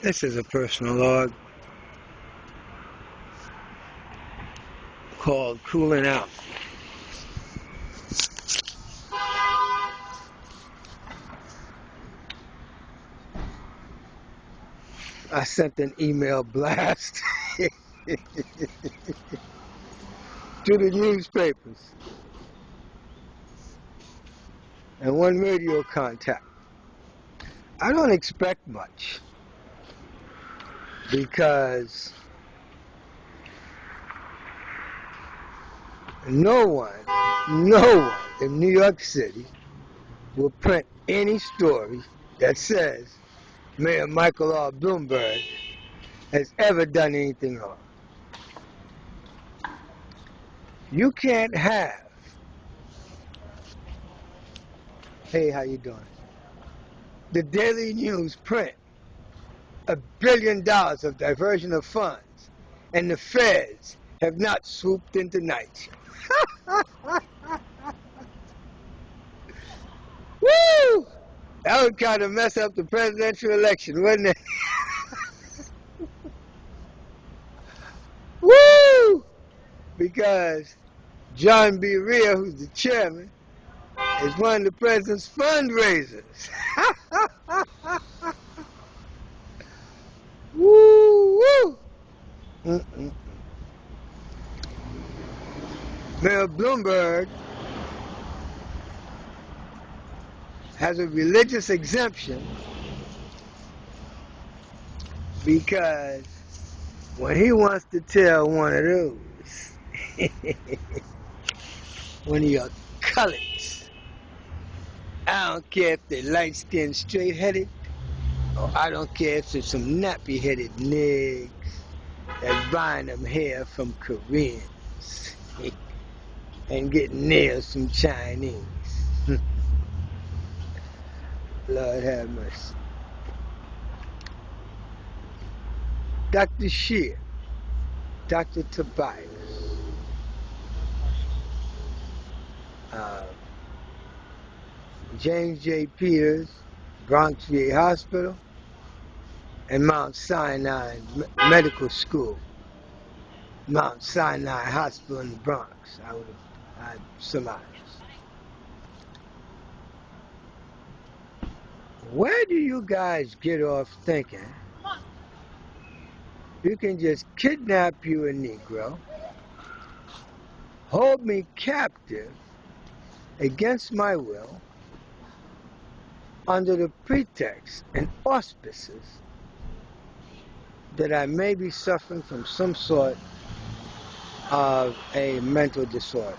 This is a personal log called Cooling Out. I sent an email blast to the newspapers and one radio contact. I don't expect much because no one in New York City will print any story that says Mayor Michael R. Bloomberg has ever done anything wrong. You can't have, hey, how you doing? The Daily News print $1 billion of diversion of funds, and the feds have not swooped in tonight. Woo! That would kind of mess up the presidential election, wouldn't it? Woo! Because John B. Rhea, who's the chairman, is one of the president's fundraisers. Woo! Woo! Mm-mm. Mayor Bloomberg has a religious exemption because when he wants to tell one of those, one of your coloreds, I don't care if they're light-skinned, straight-headed, or I don't care if it's some nappy-headed niggas that's buying them hair from Koreans and getting nails from Chinese. Lord have mercy. Dr. Shear, Dr. Tobias, James J. Peters, Bronx VA Hospital, and Mount Sinai Medical School. Mount Sinai Hospital in the Bronx, I surmise. Where do you guys get off thinking you can just kidnap you a Negro, hold me captive against my will, under the pretext and auspices that I may be suffering from some sort of a mental disorder?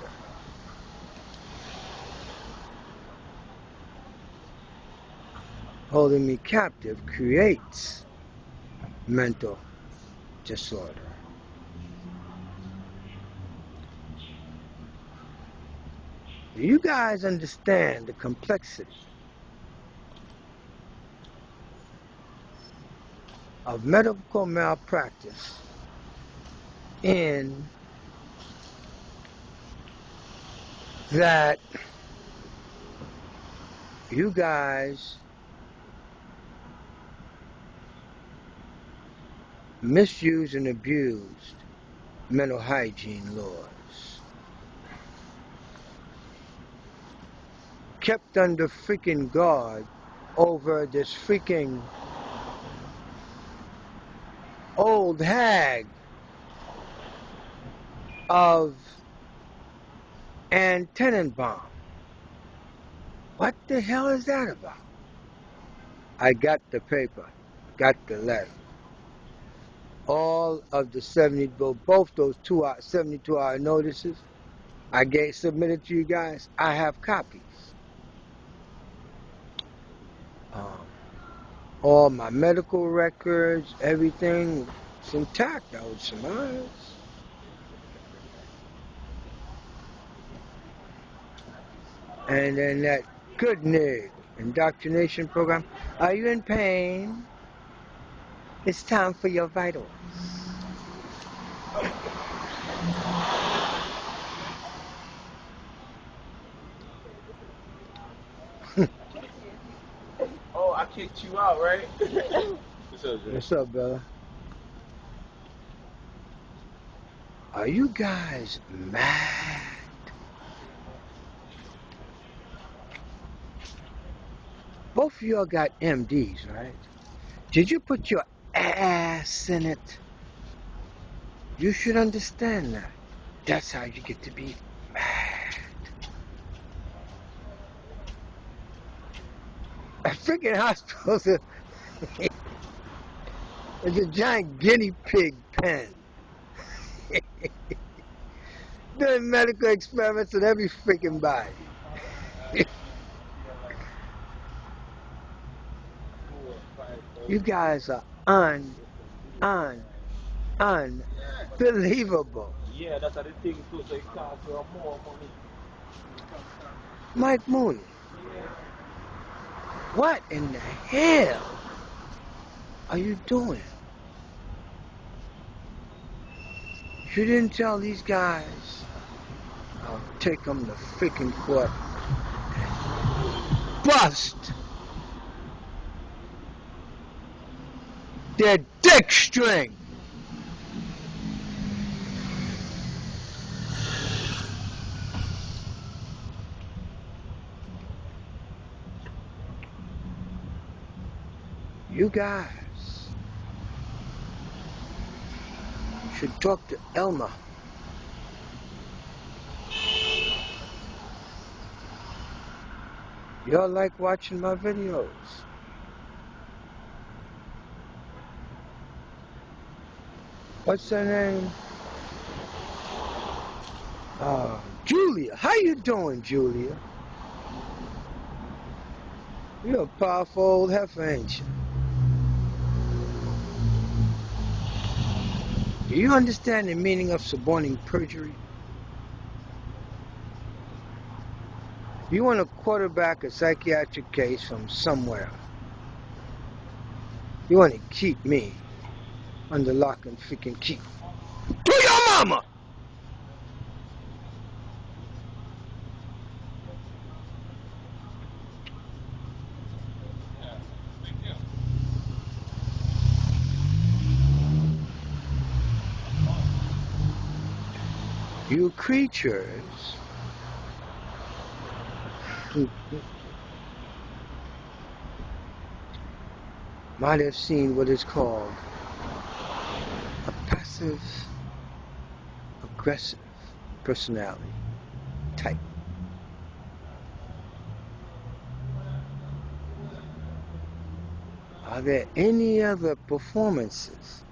Holding me captive creates mental disorder. Do you guys understand the complexity of medical malpractice in that you guys misused and abused mental hygiene laws, kept under freaking guard over this freaking old hag of Ann Tenenbaum? What the hell is that about? I got the paper, got the letter. All of the both those 72-hour notices I submitted to you guys, I have copies. All my medical records, everything is intact, I would surmise. And then that good nig indoctrination program. Are you in pain? It's time for your vitals. Oh, I kicked you out, right? What's up, brother? Are you guys mad? Both of y'all got MDs, right? Did you put your ass in it? You should understand that. That's how you get to be mad. A freaking hospital is a giant guinea pig pen. Doing medical experiments on every freaking body. You guys are unbelievable. Yeah, that's the thing too, so it costs you more money. Mike Mooney, what in the hell are you doing? You didn't tell these guys I'll take them to freaking court and bust their dick string. You guys should talk to Elma. Y'all like watching my videos. What's her name? Julia. How you doing, Julia? You're a powerful old heifer, ain't you? Do you understand the meaning of suborning perjury? You want to quarterback a psychiatric case from somewhere. You want to keep me under lock and freaking key. To your mama! You creatures might have seen what is called a passive aggressive personality type. Are there any other performances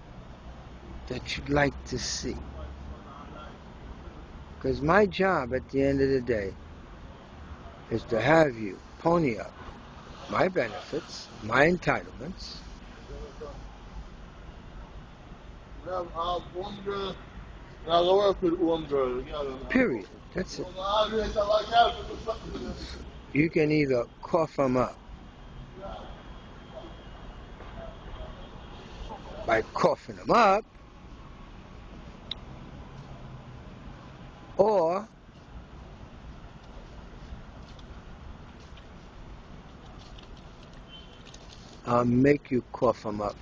that you'd like to see? Because my job at the end of the day is to have you pony up my benefits, my entitlements. Period. That's it. You can either cough them up by coughing them up, or I'll make you cough them up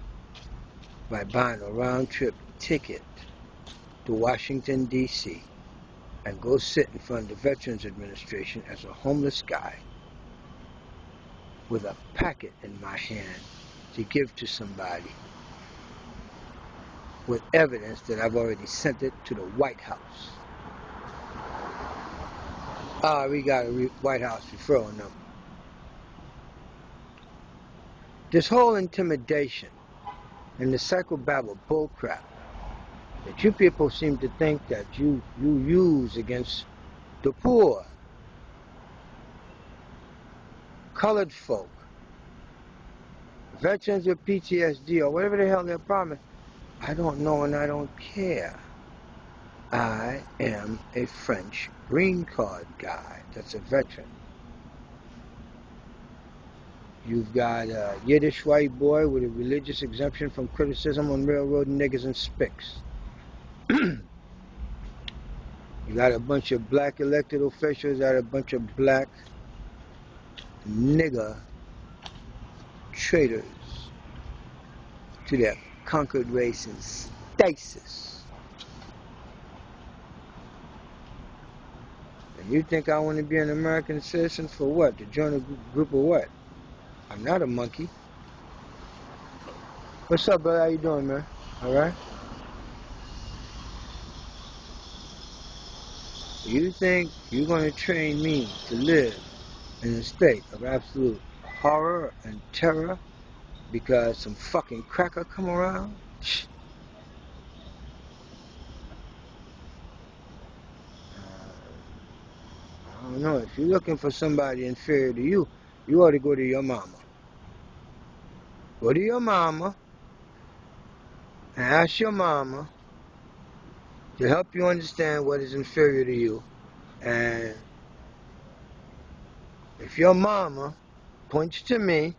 by buying a round-trip ticket to Washington, D.C. and go sit in front of the Veterans Administration as a homeless guy with a packet in my hand to give to somebody with evidence that I've already sent it to the White House. We got a White House referral number. This whole intimidation and the psychobabble bullcrap that you people seem to think that you use against the poor, colored folk, veterans with PTSD, or whatever the hell their problem is, I don't know and I don't care. I am a French green card guy that's a veteran. You've got a Yiddish white boy with a religious exemption from criticism on railroad niggas and spicks. You got a bunch of black elected officials, got a bunch of black nigger traitors. to their conquered race in stasis. And you think I want to be an American citizen for what? To join a group of what? I'm not a monkey. What's up, brother? How you doing, man? All right? You think you're going to train me to live in a state of absolute horror and terror because some fucking cracker come around? I don't know. If you're looking for somebody inferior to you, you ought to go to your mama. Go to your mama and ask your mama to help you understand what is inferior to you. And if your mama points to me,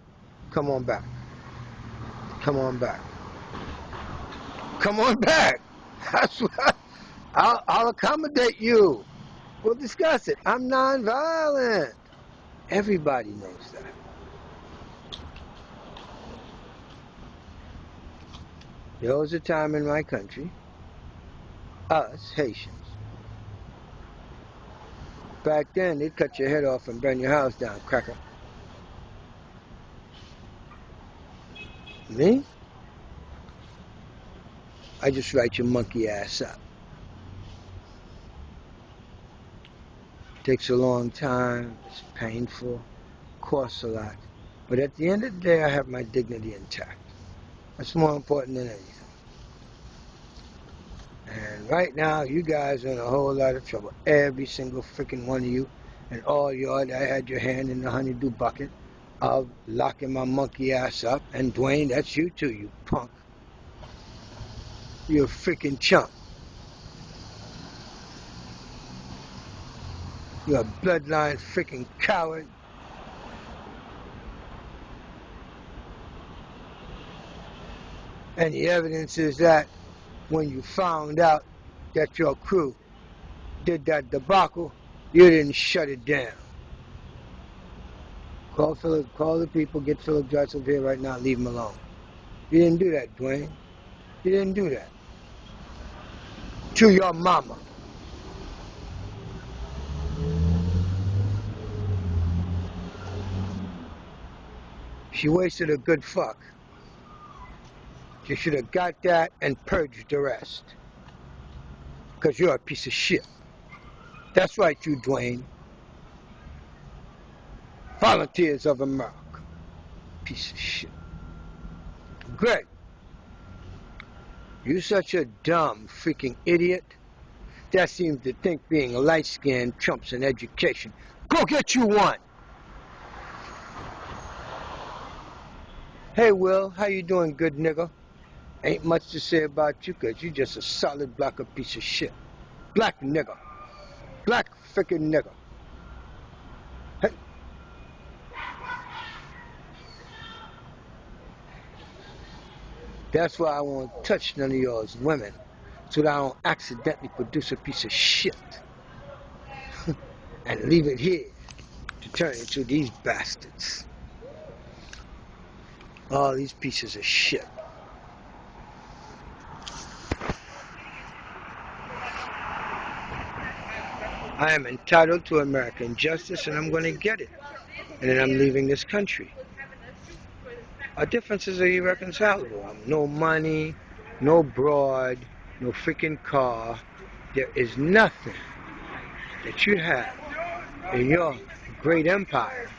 come on back. Come on back. Come on back. That's what I'll accommodate you. We'll discuss it. I'm nonviolent. Everybody knows that. There was a time in my country, us Haitians, back then they'd cut your head off and burn your house down, cracker. Me? I just write your monkey ass up. Takes a long time, it's painful, costs a lot. But at the end of the day, I have my dignity intact. That's more important than anything. And right now, you guys are in a whole lot of trouble. Every single freaking one of you. And all y'all that had your hand in the honeydew bucket of locking my monkey ass up. And Dwayne, that's you too, you punk. You're a freaking chump. You're a bloodline freaking coward. And the evidence is that when you found out that your crew did that debacle, you didn't shut it down. Call the people, get Philip Dressel here right now, leave him alone. You didn't do that, Dwayne. You didn't do that. To your mama. She wasted a good fuck. She should have got that and purged the rest. Because you're a piece of shit. That's right, you, Dwayne. Volunteers of America. Piece of shit. Greg, you such a dumb freaking idiot that seems to think being light-skinned trumps an education. Go get you one. Hey, Will, how you doing, good nigga? Ain't much to say about you because you just a solid block of piece of shit. Black nigga. Black freaking nigga. Hey. That's why I won't touch none of yours women, so that I don't accidentally produce a piece of shit and leave it here to turn into these bastards. All these pieces of shit. I am entitled to American justice and I'm going to get it. And then I'm leaving this country. Our differences are irreconcilable. No money, no broad, no freaking car. There is nothing that you have in your great empire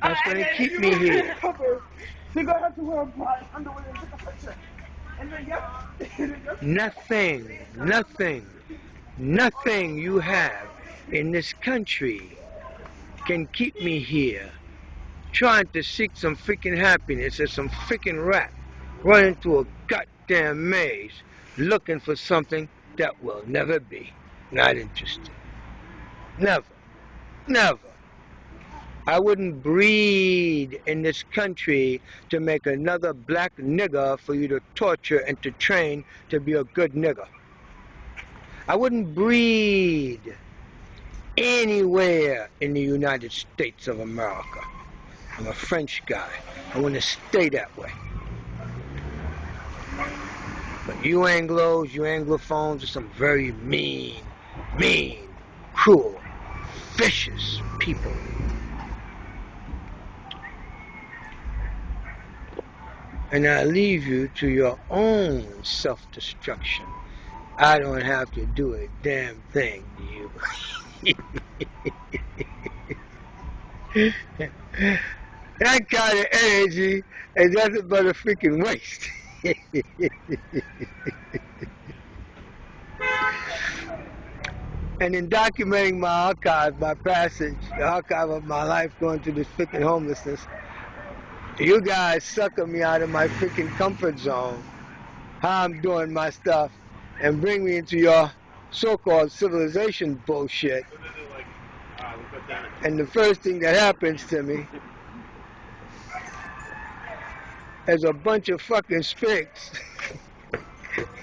that's going to keep me here. Nothing you have in this country can keep me here trying to seek some freaking happiness as some freaking rat running through a goddamn maze looking for something that will never be. Not interested. Never. Never. I wouldn't breed in this country to make another black nigger for you to torture and to train to be a good nigger. I wouldn't breed anywhere in the United States of America. I'm a French guy. I want to stay that way. But you Anglos, you Anglophones are some very mean, cruel, vicious people. And I leave you to your own self-destruction. I don't have to do a damn thing to you. That kind of energy is nothing but a freaking waste. And in documenting my archive, my passage, the archive of my life going through this freaking homelessness, you guys sucker me out of my freaking comfort zone, how I'm doing my stuff, and bring me into your so-called civilization bullshit. And the first thing that happens to me is a bunch of fucking spics.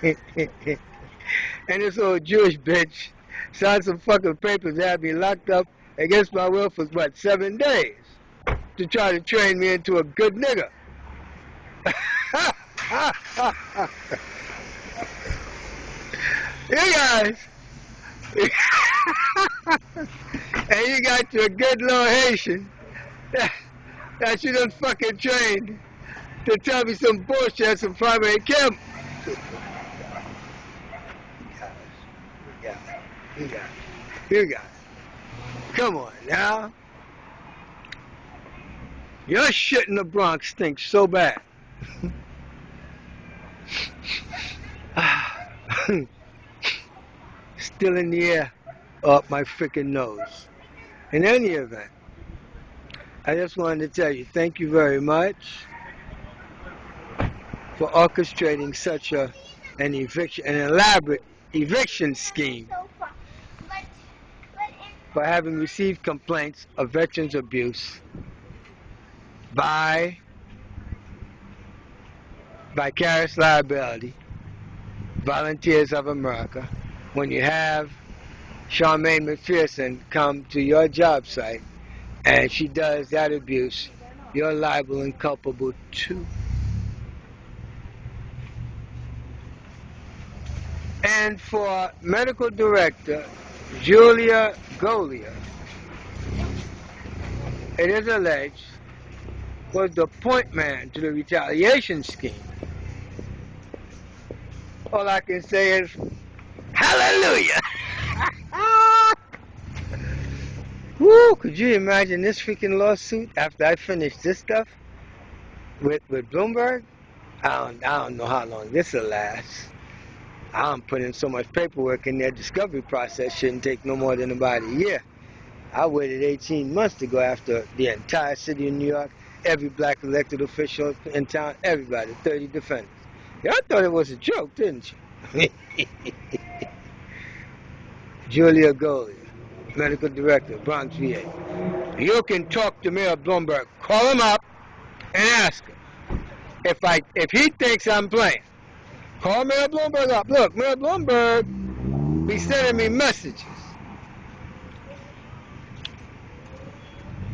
And this old Jewish bitch signed some fucking papers that had me locked up against my will for, what, 7 days to try to train me into a good nigga. You guys, and you got your good little Haitian that you done fucking trained to tell me some bullshit at some primary camp. You guys, come on now. Your shit in the Bronx stinks so bad. Still in the air up my freaking nose. In any event, I just wanted to tell you thank you very much for orchestrating such an elaborate eviction scheme, for having received complaints of veterans abuse by vicarious liability, Volunteers of America, when you have Charmaine McPherson come to your job site and she does that abuse, you're liable and culpable too. And for Medical Director Golia, it is alleged, was the point man to the retaliation scheme. All I can say is, hallelujah! Woo! Could you imagine this freaking lawsuit after I finish this stuff with Bloomberg? I don't know how long this will last. I'm putting so much paperwork in their discovery process, shouldn't take no more than about a year. I waited 18 months to go after the entire city of New York, every black elected official in town, everybody, 30 defendants. Y'all thought it was a joke, didn't you? Julia Golia, Medical Director, Bronx, VA. You can talk to Mayor Bloomberg. Call him up and ask him if he thinks I'm playing. Call Mayor Bloomberg up. Look, Mayor Bloomberg be sending me messages.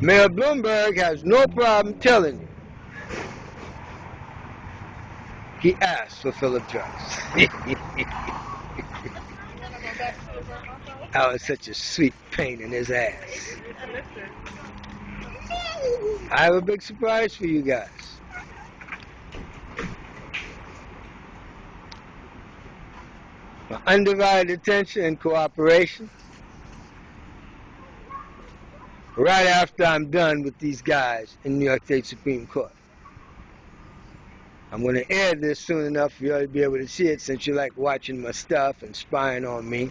Mayor Bloomberg has no problem telling you. He asked for Philip Drugs. I was such a sweet pain in his ass. I have a big surprise for you guys. My undivided attention and cooperation. Right after I'm done with these guys in New York State Supreme Court. I'm going to air this soon enough for you all to be able to see it, since you like watching my stuff and spying on me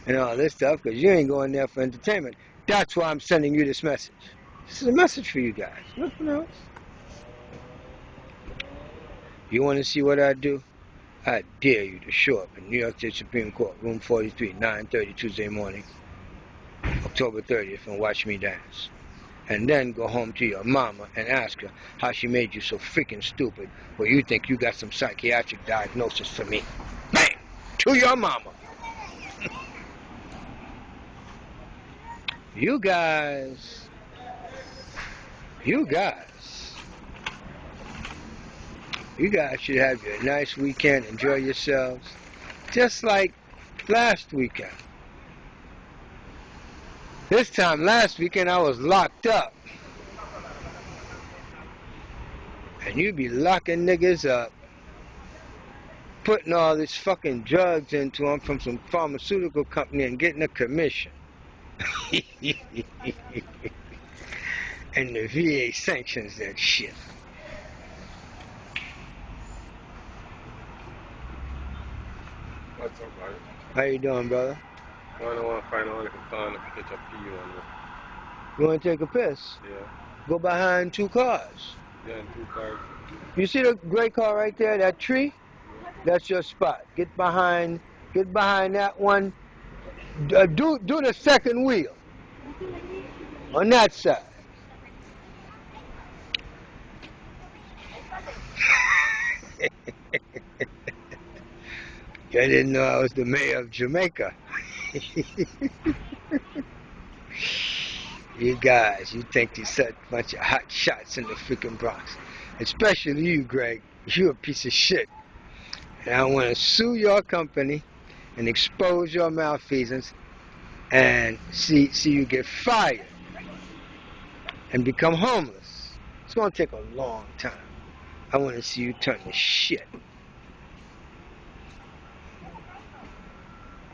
and all this stuff, because you ain't going there for entertainment. That's why I'm sending you this message. This is a message for you guys. Nothing else. You want to see what I do? I dare you to show up in New York State Supreme Court, room 43, 9:30 Tuesday morning, October 30th, and watch me dance. And then go home to your mama and ask her how she made you so freaking stupid, where you think you got some psychiatric diagnosis for me. Bang! To your mama. You guys You guys should have your nice weekend, enjoy yourselves, just like last weekend. This time last weekend I was locked up. And you be locking niggas up, putting all this fucking drugs into them from some pharmaceutical company and getting a commission. And the VA sanctions that shit. What's up, man? How you doing, brother? I want to find out if I can catch a pee on this. You want to take a piss? Yeah. Go behind 2 cars. Yeah, in 2 cars. You see the gray car right there, that tree? That's your spot. Get behind that one. Do the second wheel on that side. I didn't know I was the mayor of Jamaica. You guys, you think you're such a bunch of hot shots in the freaking Bronx. Especially you, Greg. You a piece of shit. And I want to sue your company and expose your malfeasance and see you get fired and become homeless. It's going to take a long time. I want to see you turn to shit.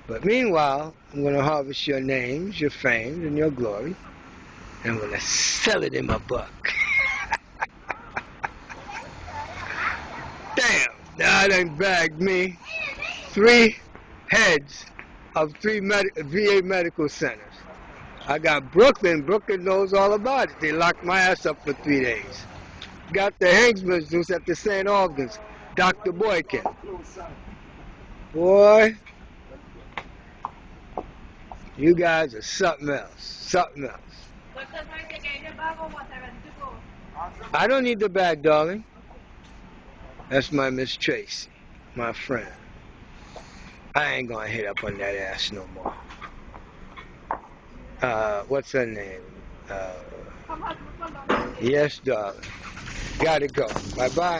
But meanwhile, I'm going to harvest your names, your fame, and your glory. And I'm going to sell it in my buck. Damn, now they bagged me 3 heads of 3 VA medical centers. I got Brooklyn. Brooklyn knows all about it. They locked my ass up for 3 days. Got the Hangsman's juice at the St. Albans. Dr. Boykin. Boy, you guys are something else. Something else. I don't need the bag, darling. That's my Miss Tracy, my friend. I ain't gonna hit up on that ass no more. What's her name? Yes, darling. Gotta go. Bye-bye.